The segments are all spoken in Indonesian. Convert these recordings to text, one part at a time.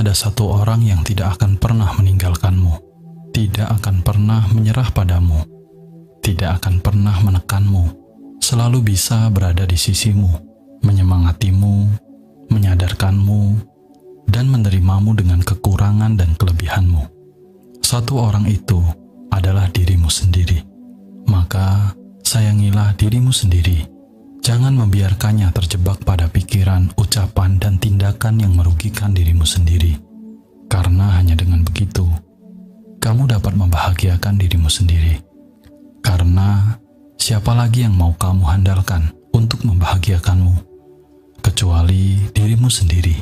ada satu orang yang tidak akan pernah meninggalkanmu, tidak akan pernah menyerah padamu, tidak akan pernah menekanmu, selalu bisa berada di sisimu, menyemangatimu, menyadarkanmu, dan menerimamu dengan kekurangan dan kelebihanmu. Satu orang itu adalah dirimu sendiri. Maka, sayangilah dirimu sendiri. Jangan membiarkannya terjebak pada pikiran, ucapan, dan tindakan yang merugikan dirimu sendiri. Karena hanya dengan begitu, kamu dapat membahagiakan dirimu sendiri. Karena siapa lagi yang mau kamu handalkan untuk membahagiakanmu, kecuali dirimu sendiri.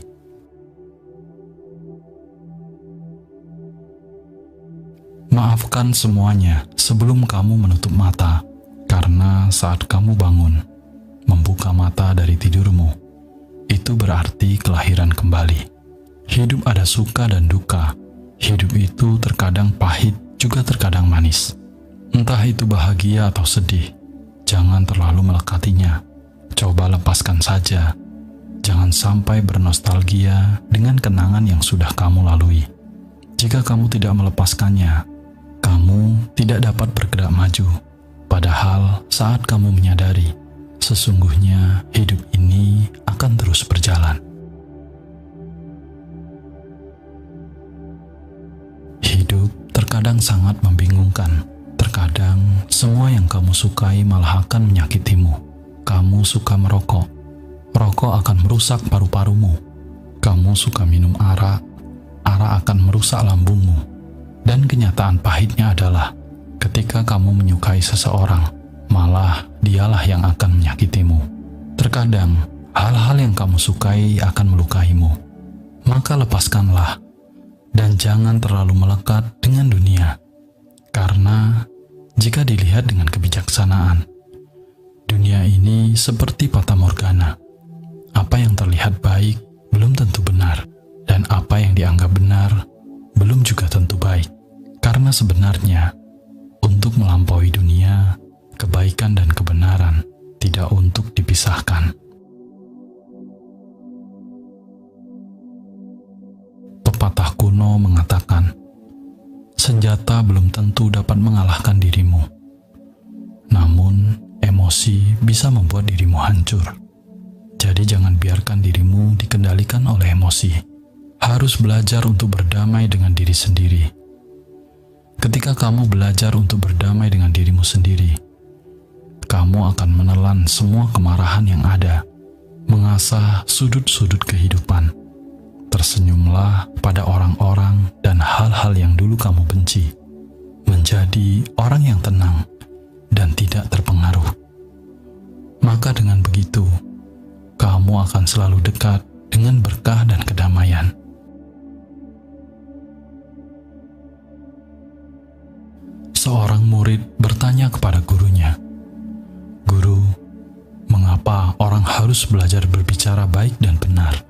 Maafkan semuanya sebelum kamu menutup mata, karena saat kamu bangun, membuka mata dari tidurmu, itu berarti kelahiran kembali. Hidup ada suka dan duka. Hidup itu terkadang pahit, juga terkadang manis. Entah itu bahagia atau sedih, jangan terlalu melekatinya. Coba lepaskan saja. Jangan sampai bernostalgia dengan kenangan yang sudah kamu lalui. Jika kamu tidak melepaskannya, kamu tidak dapat bergerak maju. Padahal saat kamu menyadari, sesungguhnya hidup ini akan terus berjalan. Hidup terkadang sangat membingungkan. Terkadang semua yang kamu sukai malah akan menyakitimu. Kamu suka merokok. Rokok akan merusak paru-parumu. Kamu suka minum arak. Arak akan merusak lambungmu. Dan kenyataan pahitnya adalah ketika kamu menyukai seseorang, malah dialah yang akan menyakitimu. Terkadang, hal-hal yang kamu sukai akan melukaimu. Maka lepaskanlah, dan jangan terlalu melekat dengan dunia. Karena, jika dilihat dengan kebijaksanaan, dunia ini seperti fata morgana. Apa yang terlihat baik belum tentu benar, dan apa yang dianggap benar belum juga tentu baik. Karena sebenarnya, untuk melampaui dunia, kebaikan dan kebenaran tidak untuk dipisahkan. Pepatah kuno mengatakan, senjata belum tentu dapat mengalahkan dirimu. Namun, emosi bisa membuat dirimu hancur. Jadi jangan biarkan dirimu dikendalikan oleh emosi. Harus belajar untuk berdamai dengan diri sendiri. Ketika kamu belajar untuk berdamai dengan dirimu sendiri, kamu akan menelan semua kemarahan yang ada, mengasah sudut-sudut kehidupan. Tersenyumlah pada orang-orang dan hal-hal yang dulu kamu benci, menjadi orang yang tenang dan tidak terpengaruh. Maka dengan begitu, kamu akan selalu dekat dengan berkah dan kedamaian. Seorang murid bertanya kepada gurunya, "Guru, mengapa orang harus belajar berbicara baik dan benar?"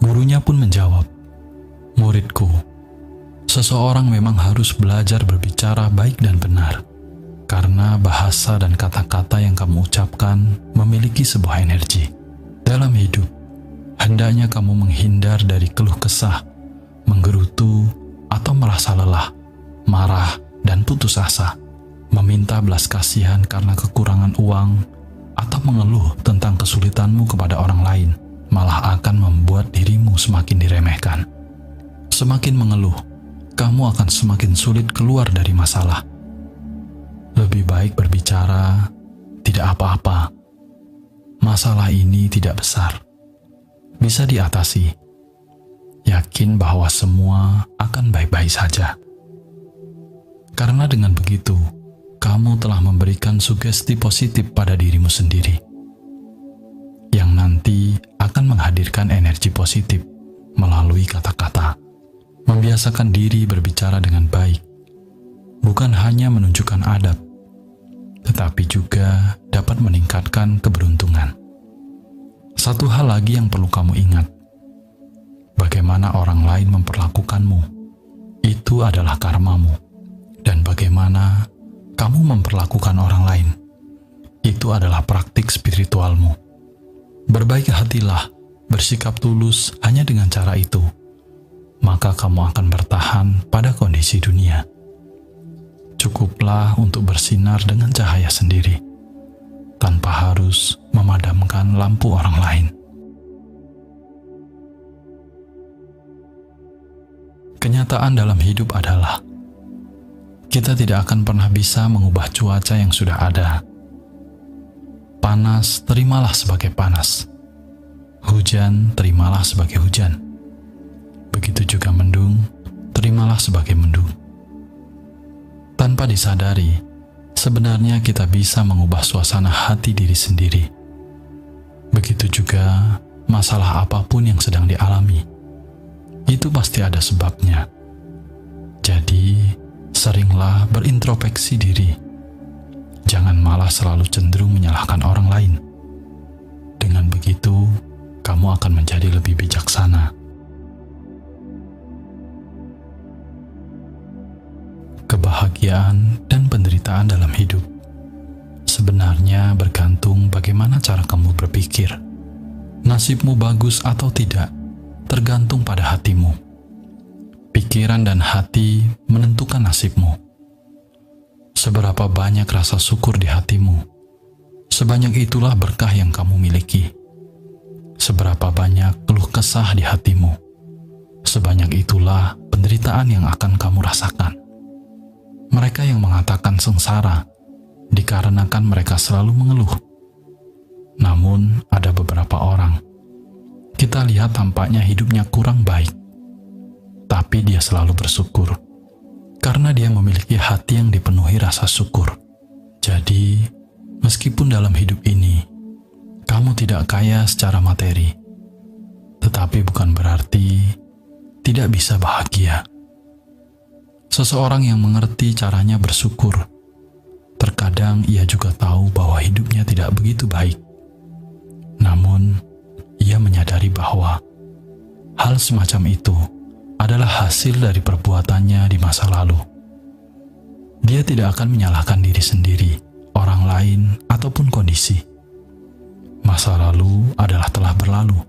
Gurunya pun menjawab, "Muridku, seseorang memang harus belajar berbicara baik dan benar, karena bahasa dan kata-kata yang kamu ucapkan memiliki sebuah energi. Dalam hidup, hendaknya kamu menghindar dari keluh kesah, menggerutu, atau merasa lelah, marah, dan putus asa, meminta belas kasihan karena kekurangan uang, atau mengeluh tentang kesulitanmu kepada orang lain, malah akan membuat dirimu semakin diremehkan. Semakin mengeluh, kamu akan semakin sulit keluar dari masalah. Lebih baik berbicara, tidak apa-apa. Masalah ini tidak besar. Bisa diatasi. Yakin bahwa semua akan baik-baik saja. Karena dengan begitu, kamu telah memberikan sugesti positif pada dirimu sendiri, yang nanti akan menghadirkan energi positif melalui kata-kata. Membiasakan diri berbicara dengan baik, bukan hanya menunjukkan adab, tetapi juga dapat meningkatkan keberuntungan. Satu hal lagi yang perlu kamu ingat, bagaimana orang lain memperlakukanmu, itu adalah karmamu. Dan bagaimana kamu memperlakukan orang lain, itu adalah praktik spiritualmu. Berbaik hatilah, bersikap tulus hanya dengan cara itu. maka kamu akan bertahan pada kondisi dunia. Cukuplah untuk bersinar dengan cahaya sendiri, tanpa harus memadamkan lampu orang lain. Kenyataan dalam hidup adalah kita tidak akan pernah bisa mengubah cuaca yang sudah ada. Panas, terimalah sebagai panas. Hujan, terimalah sebagai hujan. Begitu juga mendung, terimalah sebagai mendung. Tanpa disadari, sebenarnya kita bisa mengubah suasana hati diri sendiri. Begitu juga masalah apapun yang sedang dialami. Itu pasti ada sebabnya. Jadi, seringlah berintrospeksi diri. Jangan malah selalu cenderung menyalahkan orang lain. Dengan begitu, kamu akan menjadi lebih bijaksana. Kebahagiaan dan penderitaan dalam hidup sebenarnya bergantung bagaimana cara kamu berpikir. Nasibmu bagus atau tidak tergantung pada hatimu. Pikiran dan hati menentukan nasibmu. Seberapa banyak rasa syukur di hatimu, sebanyak itulah berkah yang kamu miliki. Seberapa banyak keluh kesah di hatimu, sebanyak itulah penderitaan yang akan kamu rasakan. Mereka yang mengatakan sengsara dikarenakan mereka selalu mengeluh. Namun ada beberapa orang, kita lihat tampaknya hidupnya kurang baik, tapi dia selalu bersyukur, karena dia memiliki hati yang dipenuhi rasa syukur. Jadi, meskipun dalam hidup ini, kamu tidak kaya secara materi, tetapi bukan berarti tidak bisa bahagia. Seseorang yang mengerti caranya bersyukur, terkadang ia juga tahu bahwa hidupnya tidak begitu baik. Namun, ia menyadari bahwa hal semacam itu adalah hasil dari perbuatannya di masa lalu. Dia tidak akan menyalahkan diri sendiri, orang lain, ataupun kondisi. Masa lalu adalah telah berlalu,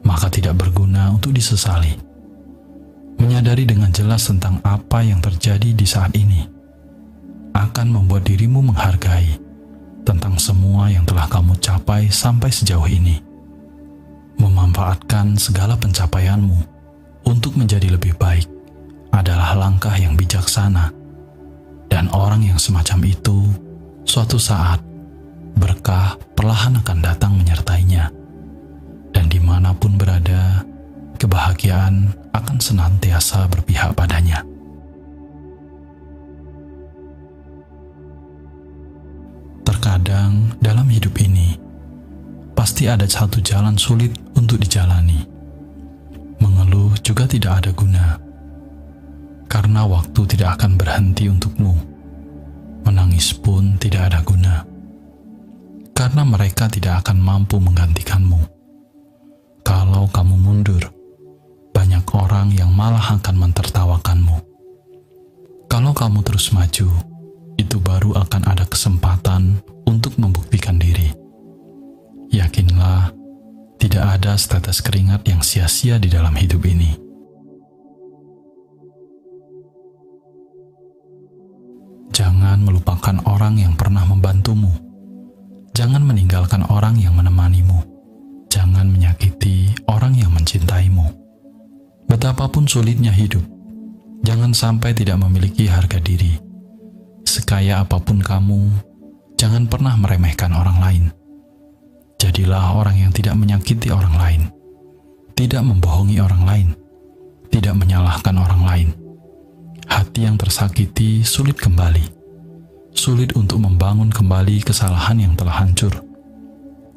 maka tidak berguna untuk disesali. Menyadari dengan jelas tentang apa yang terjadi di saat ini akan membuat dirimu menghargai tentang semua yang telah kamu capai sampai sejauh ini. Memanfaatkan segala pencapaianmu untuk menjadi lebih baik adalah langkah yang bijaksana, dan orang yang semacam itu suatu saat berkah perlahan akan datang menyertainya, dan dimanapun berada, kebahagiaan akan senantiasa berpihak padanya. Terkadang dalam hidup ini pasti ada satu jalan sulit untuk dijalani. Mengeluh juga tidak ada guna, karena waktu tidak akan berhenti untukmu. Menangis pun tidak ada guna, karena mereka tidak akan mampu menggantikanmu. Kalau kamu mundur, banyak orang yang malah akan mentertawakanmu. Kalau kamu terus maju, itu baru akan ada kesempatan untuk membuktikan diri. Yakinlah, tidak ada setetes keringat yang sia-sia di dalam hidup ini. Jangan melupakan orang yang pernah membantumu. Jangan meninggalkan orang yang menemanimu. Jangan menyakiti orang yang mencintaimu. Betapapun sulitnya hidup, jangan sampai tidak memiliki harga diri. Sekaya apapun kamu, jangan pernah meremehkan orang lain. Jadilah orang yang tidak menyakiti orang lain, tidak membohongi orang lain, tidak menyalahkan orang lain. Hati yang tersakiti sulit kembali, sulit untuk membangun kembali kesalahan yang telah hancur.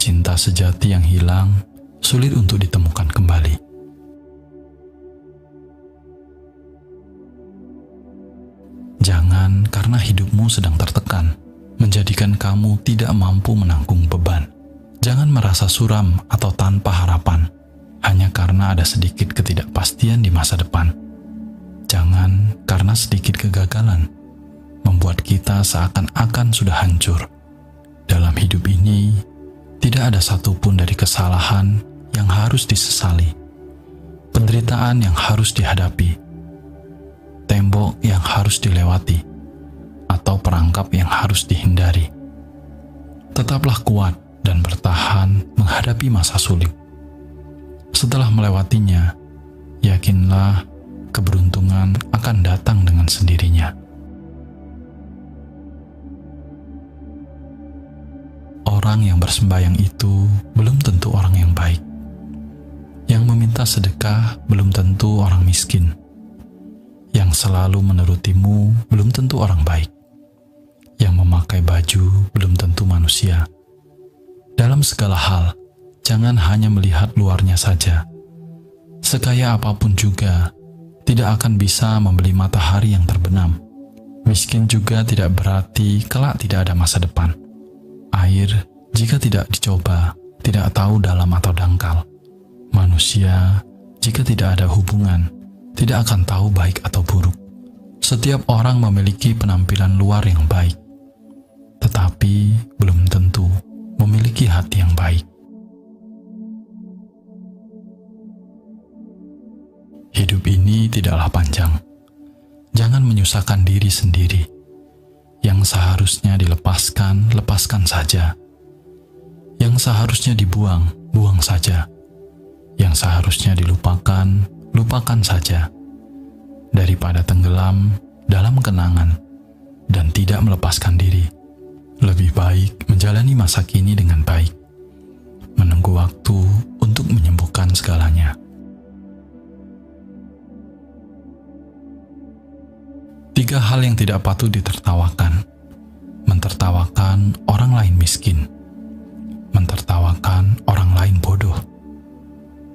Cinta sejati yang hilang sulit untuk ditemukan kembali. Jangan karena hidupmu sedang tertekan, menjadikan kamu tidak mampu menanggung beban. Jangan merasa suram atau tanpa harapan, hanya karena ada sedikit ketidakpastian di masa depan. Jangan karena sedikit kegagalan membuat kita seakan-akan sudah hancur. Dalam hidup ini, tidak ada satupun dari kesalahan yang harus disesali. penderitaan yang harus dihadapi, tembok yang harus dilewati, atau perangkap yang harus dihindari. Tetaplah kuat dan bertahan menghadapi masa sulit. Setelah melewatinya, yakinlah keberuntungan akan datang dengan sendirinya. Orang yang bersembahyang itu belum tentu orang yang baik. Yang meminta sedekah belum tentu orang miskin. Yang selalu menurutimu belum tentu orang baik. Yang memakai baju belum tentu manusia. Dalam segala hal, jangan hanya melihat luarnya saja. Sekaya apapun juga, tidak akan bisa membeli matahari yang terbenam. Miskin juga tidak berarti kelak tidak ada masa depan. Air, jika tidak dicoba, tidak tahu dalam atau dangkal. Manusia, jika tidak ada hubungan, tidak akan tahu baik atau buruk. Setiap orang memiliki penampilan luar yang baik, tetapi belum tentu memiliki hati yang baik. Hidup ini tidaklah panjang. Jangan menyusahkan diri sendiri. Yang seharusnya dilepaskan, lepaskan saja. Yang seharusnya dibuang, buang saja. Yang seharusnya dilupakan, lupakan saja. Daripada tenggelam dalam kenangan dan tidak melepaskan diri, lebih baik menjalani masa kini dengan baik, menunggu waktu untuk menyembuhkan segalanya. Tiga hal yang tidak patut ditertawakan: mentertawakan orang lain miskin, mentertawakan orang lain bodoh,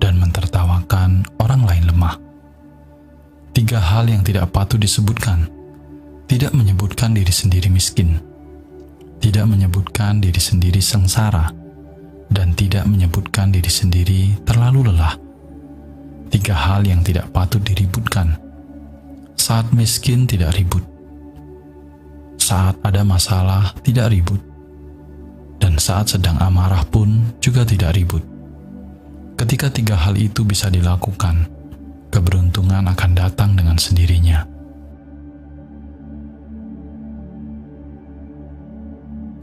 dan mentertawakan orang lain lemah. Tiga hal yang tidak patut disebutkan: tidak menyebutkan diri sendiri miskin, tidak menyebutkan diri sendiri sengsara, dan tidak menyebutkan diri sendiri terlalu lelah. Tiga hal yang tidak patut diributkan: saat miskin tidak ribut, saat ada masalah tidak ribut, dan saat sedang amarah pun juga tidak ribut. Ketika tiga hal itu bisa dilakukan, keberuntungan akan datang dengan sendirinya.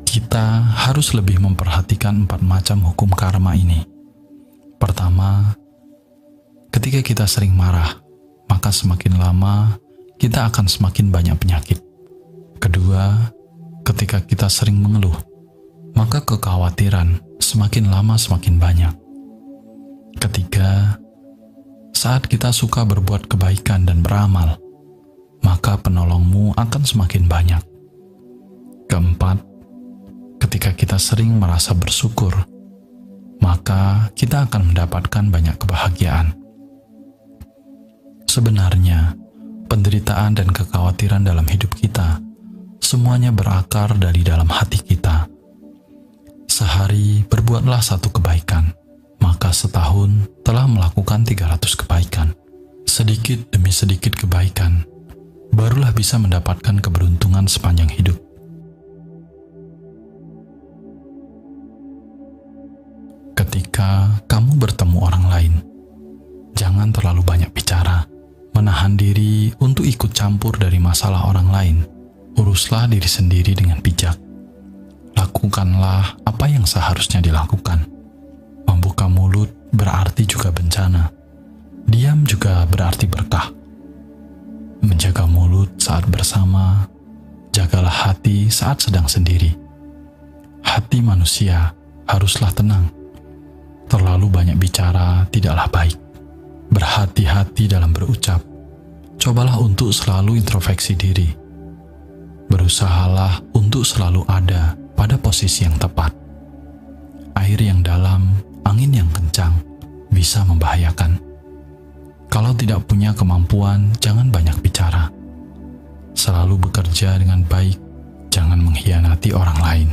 Kita harus lebih memperhatikan 4 macam hukum karma ini. Pertama, ketika kita sering marah, maka semakin lama kita akan semakin banyak penyakit. Kedua, ketika kita sering mengeluh, maka kekhawatiran semakin lama semakin banyak. Ketiga, saat kita suka berbuat kebaikan dan beramal, maka penolongmu akan semakin banyak. Keempat, ketika kita sering merasa bersyukur, maka kita akan mendapatkan banyak kebahagiaan. Sebenarnya, penderitaan dan kekhawatiran dalam hidup kita semuanya berakar dari dalam hati kita. Sehari berbuatlah 1 kebaikan, maka setahun telah melakukan 300 kebaikan. Sedikit demi sedikit kebaikan, barulah bisa mendapatkan keberuntungan sepanjang hidup. Ketika kamu bertemu orang lain, jangan terlalu banyak bicara. Menahan diri untuk ikut campur dari masalah orang lain. Uruslah diri sendiri dengan bijak. Lakukanlah apa yang seharusnya dilakukan. Membuka mulut berarti juga bencana. Diam juga berarti berkah. Menjaga mulut saat bersama, jagalah hati saat sedang sendiri. Hati manusia haruslah tenang. Terlalu banyak bicara tidaklah baik. Berhati-hati dalam berucap. Cobalah untuk selalu introspeksi diri. Berusahalah untuk selalu ada pada posisi yang tepat. Air yang dalam, angin yang kencang, bisa membahayakan. Kalau tidak punya kemampuan, jangan banyak bicara. Selalu bekerja dengan baik, jangan mengkhianati orang lain.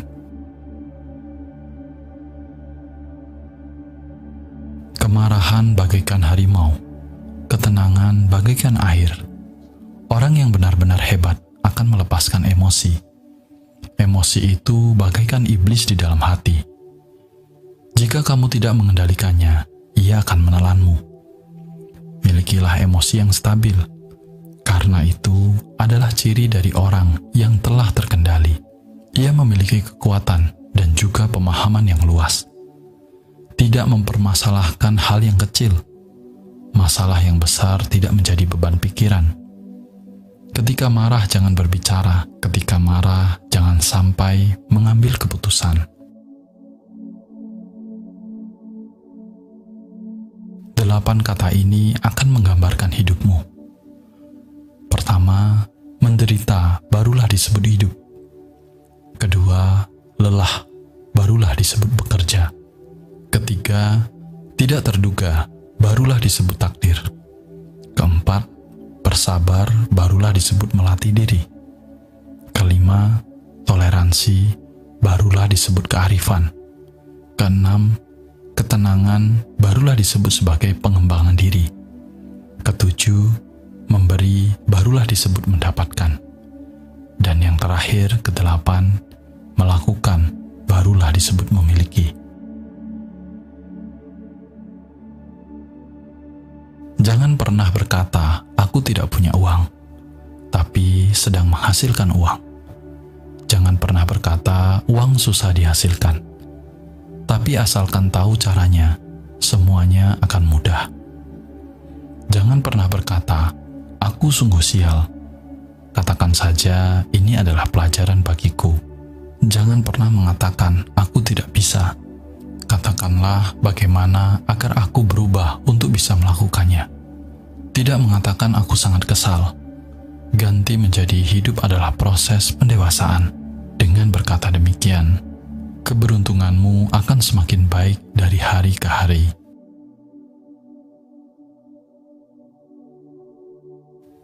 Kemarahan bagaikan harimau, ketenangan bagaikan air. Orang yang benar-benar hebat akan melepaskan emosi. Emosi itu bagaikan iblis di dalam hati. Jika kamu tidak mengendalikannya, ia akan menelanmu. milikilah emosi yang stabil. Karena itu adalah ciri dari orang yang telah terkendali. Ia memiliki kekuatan dan juga pemahaman yang luas. Tidak mempermasalahkan hal yang kecil. Masalah yang besar tidak menjadi beban pikiran. Ketika marah jangan berbicara. Ketika marah jangan sampai mengambil keputusan. 8 kata ini akan menggambarkan hidupmu. Pertama, menderita barulah disebut hidup. Kedua, lelah barulah disebut bekerja. Ketiga, tidak terduga barulah disebut takdir. Keempat, bersabar barulah disebut melatih diri. Kelima, toleransi barulah disebut kearifan. Keenam, ketenangan barulah disebut sebagai pengembangan diri. Ketujuh, memberi barulah disebut mendapatkan. Dan yang terakhir, kedelapan, melakukan barulah disebut memiliki. Jangan pernah berkata, aku tidak punya uang, tapi sedang menghasilkan uang. Jangan pernah berkata, uang susah dihasilkan. Tapi asalkan tahu caranya, semuanya akan mudah. Jangan pernah berkata, aku sungguh sial. Katakan saja, ini adalah pelajaran bagiku. Jangan pernah mengatakan, aku tidak bisa. Katakanlah bagaimana agar aku berubah untuk bisa melakukannya. Tidak mengatakan aku sangat kesal. Ganti menjadi hidup adalah proses pendewasaan. Dengan berkata demikian, keberuntunganmu akan semakin baik dari hari ke hari.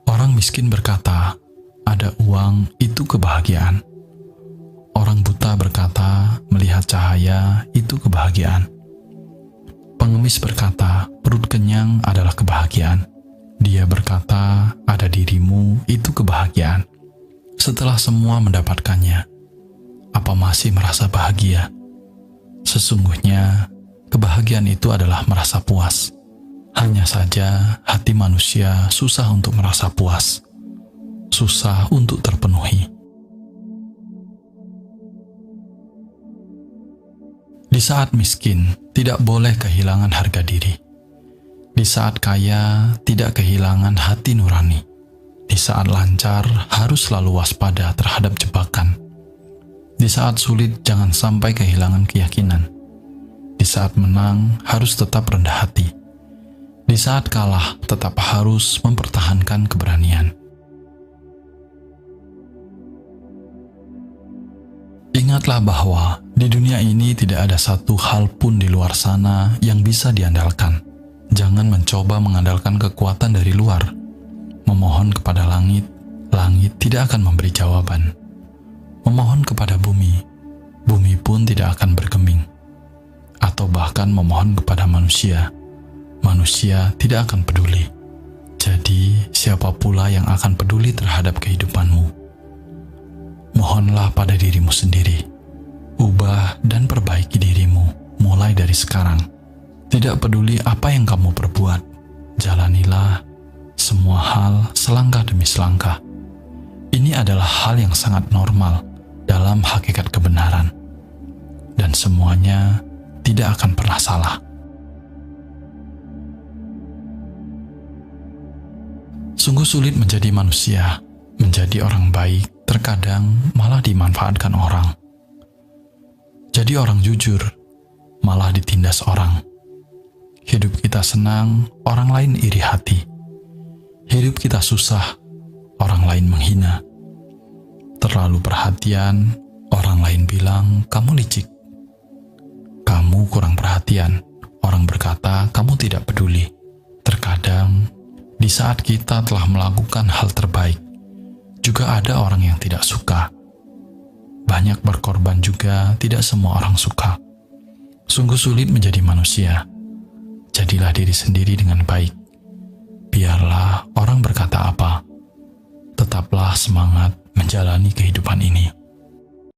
Orang miskin berkata, ada uang itu kebahagiaan. Orang buta berkata, melihat cahaya itu kebahagiaan. Pengemis berkata, perut kenyang adalah kebahagiaan. Dia berkata, ada dirimu itu kebahagiaan. Setelah semua mendapatkannya, apa masih merasa bahagia? Sesungguhnya, kebahagiaan itu adalah merasa puas. Hanya saja, hati manusia susah untuk merasa puas. Susah untuk terpenuhi. Di saat miskin, tidak boleh kehilangan harga diri. Di saat kaya, tidak kehilangan hati nurani. Di saat lancar, harus selalu waspada terhadap jebakan. Di saat sulit, jangan sampai kehilangan keyakinan. Di saat menang, harus tetap rendah hati. Di saat kalah, tetap harus mempertahankan keberanian. Ingatlah bahwa di dunia ini tidak ada satu hal pun di luar sana yang bisa diandalkan. Jangan mencoba mengandalkan kekuatan dari luar. Memohon kepada langit, langit tidak akan memberi jawaban. Memohon kepada bumi, bumi pun tidak akan bergeming. Atau bahkan memohon kepada manusia, manusia tidak akan peduli. Jadi, siapa pula yang akan peduli terhadap kehidupanmu? Mohonlah pada dirimu sendiri. Ubah dan perbaiki dirimu mulai dari sekarang. Tidak peduli apa yang kamu perbuat, jalanilah semua hal selangkah demi selangkah. Ini adalah hal yang sangat normal dalam hakikat kebenaran. Dan semuanya tidak akan pernah salah. Sungguh sulit menjadi manusia, menjadi orang baik, terkadang malah dimanfaatkan orang. Jadi orang jujur, malah ditindas orang. Hidup kita senang, orang lain iri hati. Hidup kita susah, orang lain menghina. Terlalu perhatian, orang lain bilang, kamu licik. Kamu kurang perhatian, orang berkata, kamu tidak peduli. Terkadang, di saat kita telah melakukan hal terbaik, juga ada orang yang tidak suka. Banyak berkorban juga, tidak semua orang suka. Sungguh sulit menjadi manusia. Jadilah diri sendiri dengan baik. Biarlah orang berkata apa. Tetaplah semangat menjalani kehidupan ini.